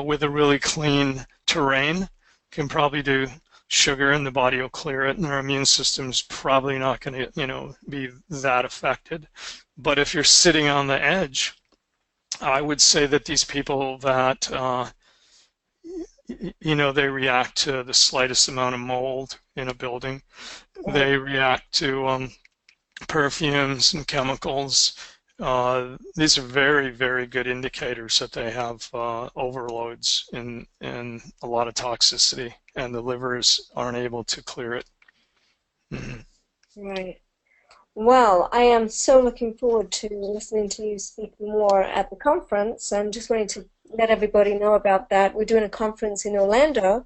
with a really clean terrain can probably do sugar and the body will clear it, and their immune system's probably not going to, be that affected. But if you're sitting on the edge, I would say that these people that, they react to the slightest amount of mold in a building. They react to perfumes and chemicals. These are very, very good indicators that they have overloads and a lot of toxicity, and the livers aren't able to clear it. Right. Well, I am so looking forward to listening to you speak more at the conference, and just wanting to let everybody know about that. We're doing a conference in Orlando,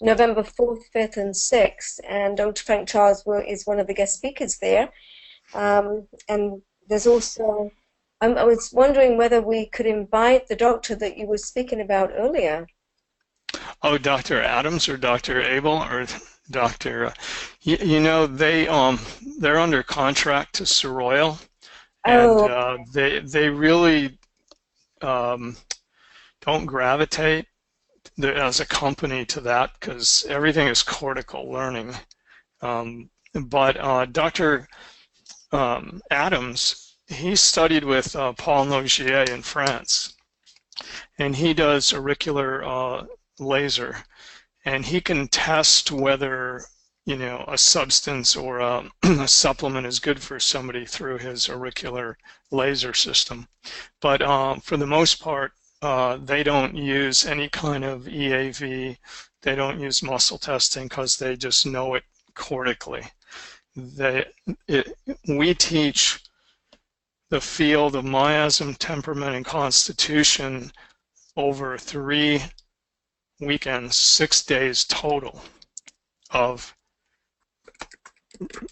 November 4th, 5th, and 6th, and Dr. Frank Charles is one of the guest speakers there. And there's also, I was wondering whether we could invite the doctor that you were speaking about earlier. Oh, Dr. Adams or Dr. Abel or Dr. They're under contract to Soroil, and they really don't gravitate as a company to that because everything is cortical learning. But Dr. Adams, he studied with Paul Nogier in France, and he does auricular laser, and he can test whether a substance or a supplement is good for somebody through his auricular laser system. But for the most part, they don't use any kind of EAV. They don't use muscle testing because they just know it cortically. We teach the field of miasm, temperament, and constitution over 3 weekends, 6 days total of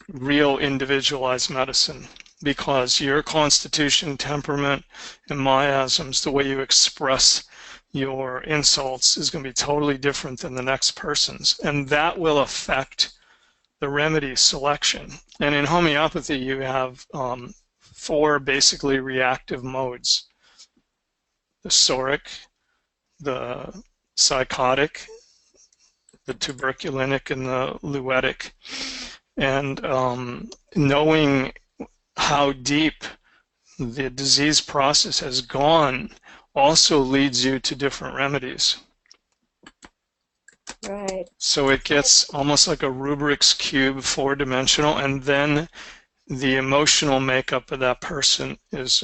real individualized medicine, because your constitution, temperament, and miasms, the way you express your insults is going to be totally different than the next person's, and that will affect the remedy selection. And in homeopathy, you have 4 basically reactive modes: the psoric, the psychotic, the tuberculinic, and the luetic. And knowing how deep the disease process has gone also leads you to different remedies. Right. So it gets almost like a Rubik's Cube, 4-dimensional, and then the emotional makeup of that person is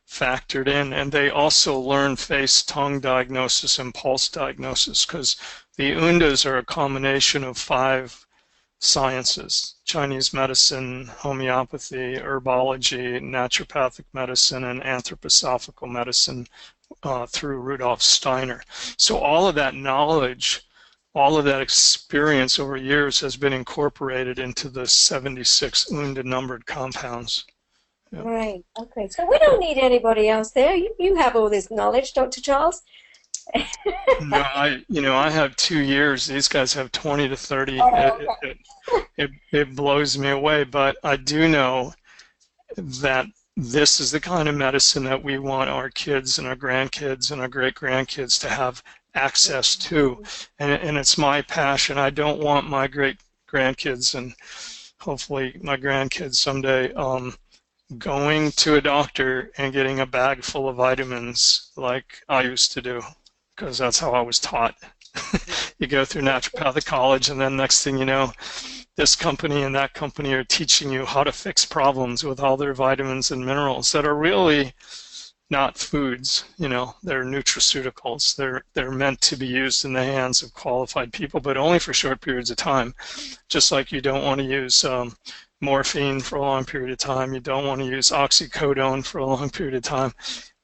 factored in. And they also learn face, tongue diagnosis, and pulse diagnosis, because the undas are a combination of 5 sciences: Chinese medicine, homeopathy, herbology, naturopathic medicine, and anthroposophical medicine through Rudolf Steiner. So all of that knowledge all of that experience over years has been incorporated into the 76 UNDA numbered compounds. Yeah. Right. Okay. So we don't need anybody else there. You have all this knowledge, Dr. Charles. No, I have 2 years. These guys have 20 to 30. Oh, It blows me away, but I do know that this is the kind of medicine that we want our kids and our grandkids and our great grandkids to have access to. And it's my passion. I don't want my great grandkids and hopefully my grandkids someday going to a doctor and getting a bag full of vitamins like I used to do, because that's how I was taught. You go through naturopathic college, and then next thing you know, this company and that company are teaching you how to fix problems with all their vitamins and minerals that are really not foods. They're nutraceuticals. They're meant to be used in the hands of qualified people, but only for short periods of time. Just like you don't want to use morphine for a long period of time. You don't want to use oxycodone for a long period of time.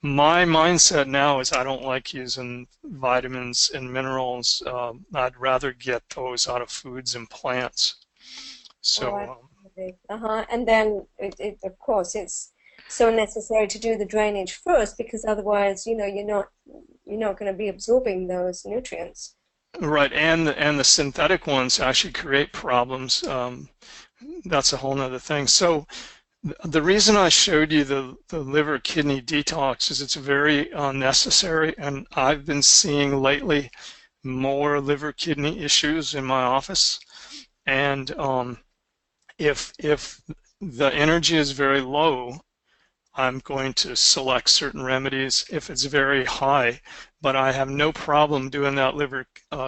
My mindset now is I don't like using vitamins and minerals. I'd rather get those out of foods and plants. oh, So, absolutely. And then of course, it's so necessary to do the drainage first because otherwise, you're not going to be absorbing those nutrients. right, and the synthetic ones actually create problems. That's a whole nother thing. So the reason I showed you the liver kidney detox is it's very necessary, and I've been seeing lately more liver kidney issues in my office. And if the energy is very low, I'm going to select certain remedies if it's very high, but I have no problem doing that liver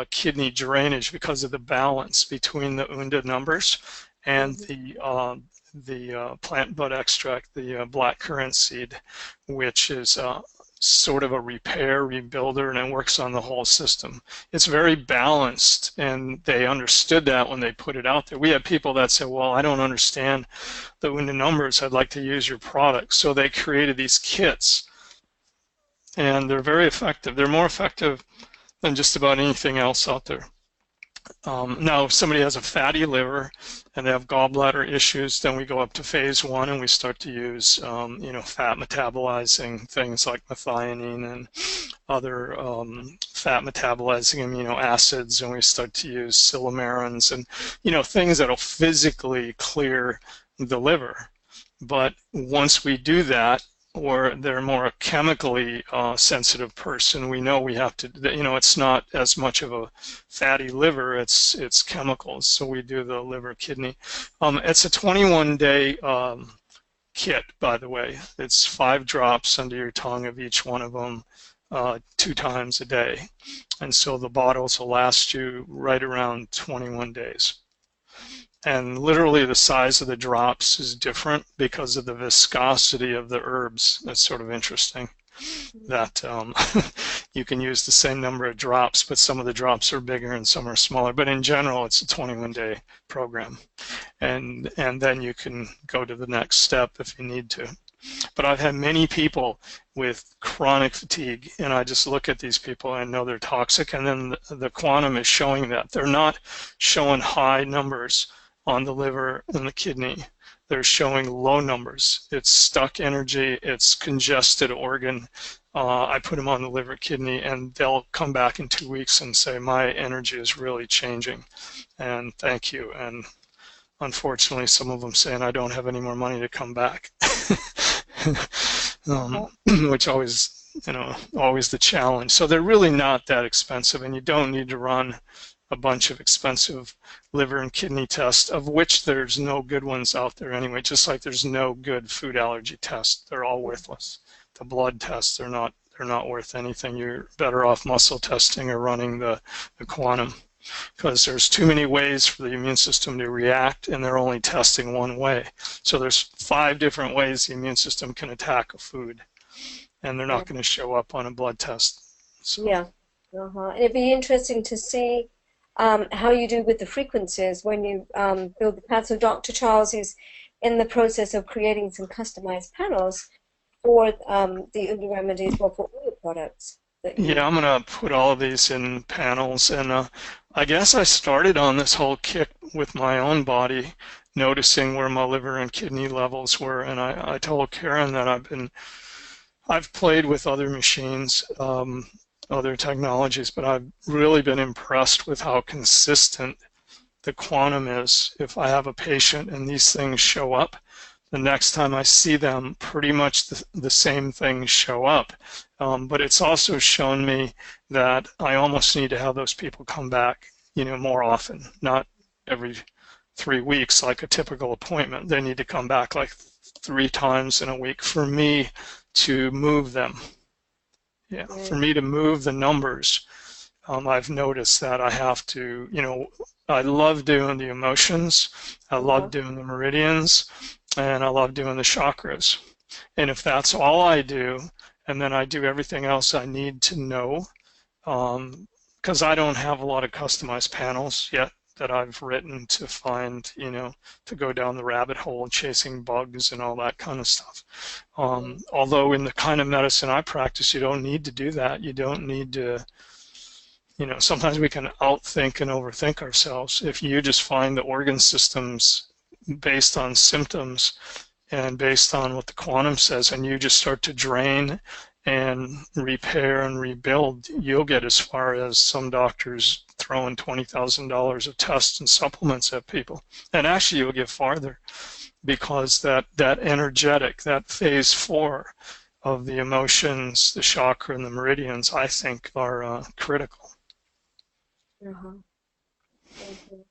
kidney drainage because of the balance between the UNDA numbers and Mhm. the plant bud extract, the black currant seed, which is sort of a repair, rebuilder, and it works on the whole system. It's very balanced, and they understood that when they put it out there. We have people that say, well, I don't understand the UNDA numbers. I'd like to use your product. So they created these kits, and they're very effective. They're more effective than just about anything else out there. Now, if somebody has a fatty liver and they have gallbladder issues, then we go up to phase 1 and we start to use, fat metabolizing things like methionine and other fat metabolizing amino acids, and we start to use silymarins and, things that'll physically clear the liver. But once we do that, or they're more a chemically sensitive person, we know we have to, it's not as much of a fatty liver, it's chemicals. So we do the liver kidney. It's a 21-day kit, by the way. It's 5 drops under your tongue of each one of them 2 times a day. And so the bottles will last you right around 21 days. And literally the size of the drops is different because of the viscosity of the herbs. That's sort of interesting that you can use the same number of drops, but some of the drops are bigger and some are smaller. But in general, it's a 21-day program. And then you can go to the next step if you need to. But I've had many people with chronic fatigue, and I just look at these people and know they're toxic, and then the quantum is showing that. They're not showing high numbers on the liver and the kidney. They're showing low numbers. It's stuck energy, it's congested organ. I put them on the liver kidney and they'll come back in 2 weeks and say, my energy is really changing and thank you. And unfortunately, some of them saying, I don't have any more money to come back. Uh-huh. Which always the challenge. So they're really not that expensive, and you don't need to run a bunch of expensive liver and kidney tests, of which there's no good ones out there anyway, just like there's no good food allergy tests. They're all worthless. The blood tests, they're not worth anything. You're better off muscle testing or running the quantum, because there's too many ways for the immune system to react, and they're only testing one way. So there's 5 different ways the immune system can attack a food, and they're Yeah. not going to show up on a blood test. So Yeah. And it'd be interesting to see how you do with the frequencies when you build the panel. So Dr. Charles is in the process of creating some customized panels for the Uber remedies or for all the products that you. yeah, I'm going to put all of these in panels, and I guess I started on this whole kick with my own body, noticing where my liver and kidney levels were, and I told Karen that I've played with other machines, other technologies, but I've really been impressed with how consistent the quantum is. If I have a patient and these things show up, the next time I see them, pretty much the same things show up. But it's also shown me that I almost need to have those people come back, more often, not every 3 weeks like a typical appointment. They need to come back like 3 times in a week for me to move them. Yeah, for Yeah. me to move the numbers, I've noticed that I have to, I love doing the emotions, I love Uh-huh. doing the meridians, and I love doing the chakras. And if that's all I do, and then I do everything else I need to know, because I don't have a lot of customized panels yet that I've written to find, to go down the rabbit hole chasing bugs and all that kind of stuff. Although in the kind of medicine I practice, you don't need to do that. You don't need to, sometimes we can outthink and overthink ourselves. If you just find the organ systems based on symptoms and based on what the quantum says, and you just start to drain and repair and rebuild, you'll get as far as some doctors throwing $20,000 of tests and supplements at people. And actually, you'll get farther because that energetic, that phase 4 of the emotions, the chakra, and the meridians, I think are critical. Uh-huh. Thank you.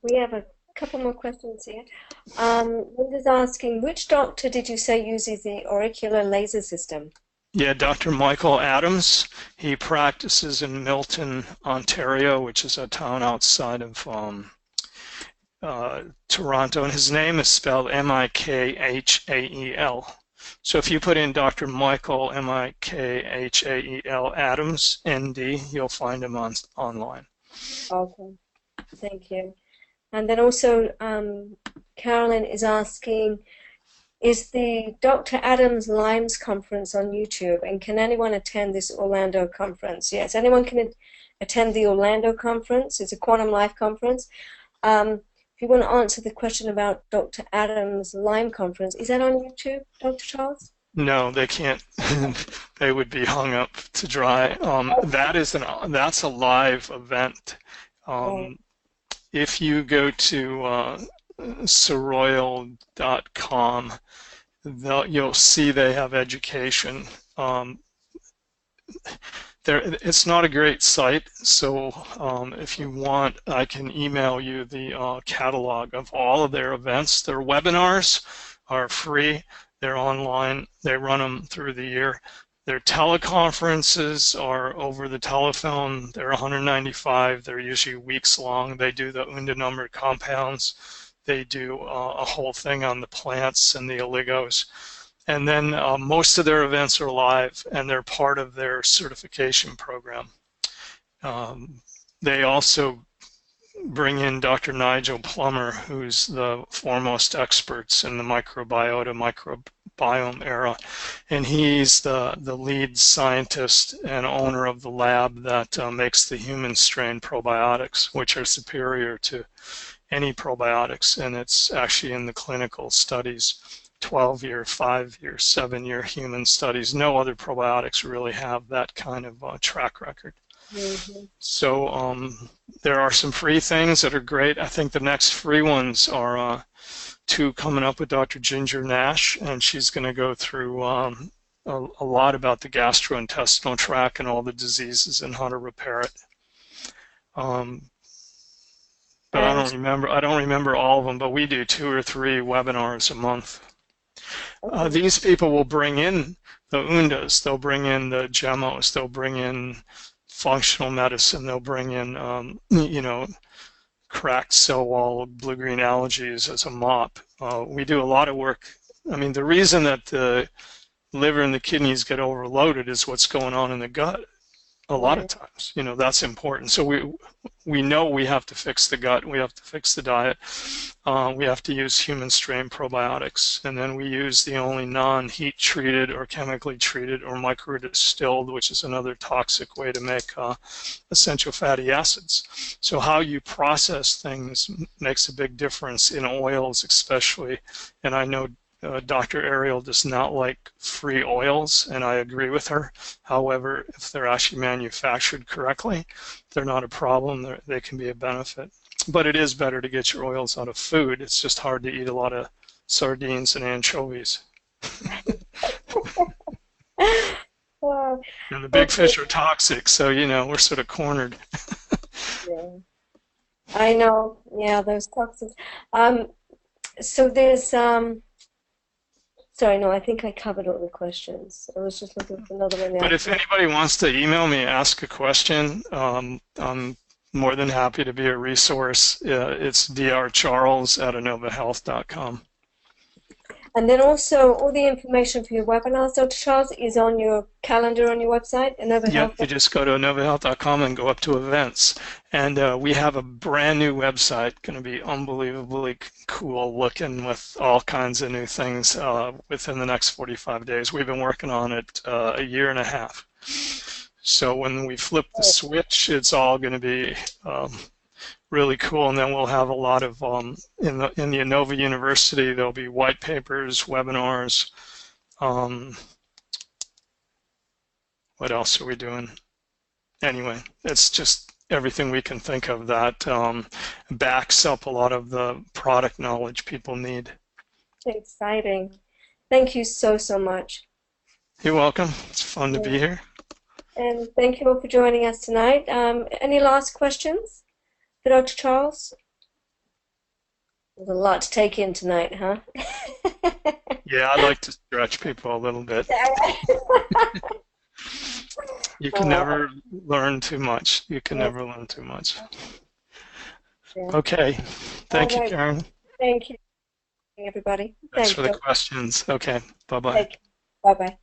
We have a couple more questions here. Linda's asking, which doctor did you say uses the auricular laser system? Yeah, Dr. Michael Adams. He practices in Milton, Ontario, which is a town outside of Toronto, and his name is spelled Mikhael. So if you put in Dr. Michael Mikhael Adams, ND, you'll find him online. Okay, thank you. And then also, Carolyn is asking, is the Dr. Adams Limes conference on YouTube? And can anyone attend this Orlando conference? Yes, anyone can attend the Orlando conference. It's a Quantum Life conference. If you want to answer the question about Dr. Adams Lyme conference, is that on YouTube, Dr. Charles? No, they can't. They would be hung up to dry. That's a live event. Oh, Um, if you go to soroil.com, you'll see they have education. It's not a great site, so if you want, I can email you the catalog of all of their events. Their webinars are free. They're online. They run them through the year. Their teleconferences are over the telephone. They're 195. They're usually weeks long. They do the Unda numbered compounds. They do a whole thing on the plants and the oligos. And then most of their events are live, and they're part of their certification program. They also bring in Dr. Nigel Plummer, who's the foremost experts in the microbiome era, and he's the lead scientist and owner of the lab that makes the human strain probiotics, which are superior to any probiotics, and it's actually in the clinical studies. 12-year, 5-year, 7-year human studies. No other probiotics really have that kind of track record. mm-hmm. So there are some free things that are great. I think the next free ones are two coming up with Dr. Ginger Nash, and she's going to go through a lot about the gastrointestinal tract and all the diseases and how to repair it. But I And don't remember all of them, but we do 2 or 3 webinars a month. okay, These people will bring in the undas, they'll bring in the gemos, they'll bring in functional medicine, they'll bring in, cracked cell wall blue-green algaes as a mop. We do a lot of work. I mean, the reason that the liver and the kidneys get overloaded is what's going on in the gut. a lot of Yeah. times. You know, that's important. So we know we have to fix the gut, we have to fix the diet, we have to use human strain probiotics, and then we use the only non-heat treated or chemically treated or microdistilled, which is another toxic way to make essential fatty acids. So how you process things makes a big difference in oils, especially. And I know Dr. Ariel does not like free oils, and I agree with her. However, if they're actually manufactured correctly, they're not a problem. They can be a benefit. But it is better to get your oils out of food. It's just hard to eat a lot of sardines and anchovies. Wow. And the big Okay. fish are toxic, so you know we're sort of cornered. Yeah. I know. Yeah, those toxins. Um, so there's sorry, no, I think I covered all the questions. I was just looking for another one. Yeah. But if anybody wants to email me, ask a question, I'm more than happy to be a resource. It's drcharles@anovahealth.com. And then also all the information for your webinars, Dr. Charles, is on your calendar on your website, Yep, AnovaHealth. you just go to anovahealth.com and go up to events. And we have a brand new website, going to be unbelievably cool looking with all kinds of new things within the next 45 days. We've been working on it a year and a half. So when we flip the switch, it's all going to be really cool. And then we'll have a lot of, in the Inova University, there'll be white papers, webinars. What else are we doing? Anyway, it's just everything we can think of that backs up a lot of the product knowledge people need. Exciting. Thank you so, so much. You're welcome. It's fun to be Yeah. here. And thank you all for joining us tonight. Any last questions for Dr. Charles? There's a lot to take in tonight, huh? Yeah, I like to stretch people a little bit. You can Uh, never learn too much. You can yeah, never learn too much. yeah. Okay. All Thank you, right. Karen. Thank you, everybody. Thanks Thank for the you. questions. Okay. Bye-bye. Take care. Bye-bye.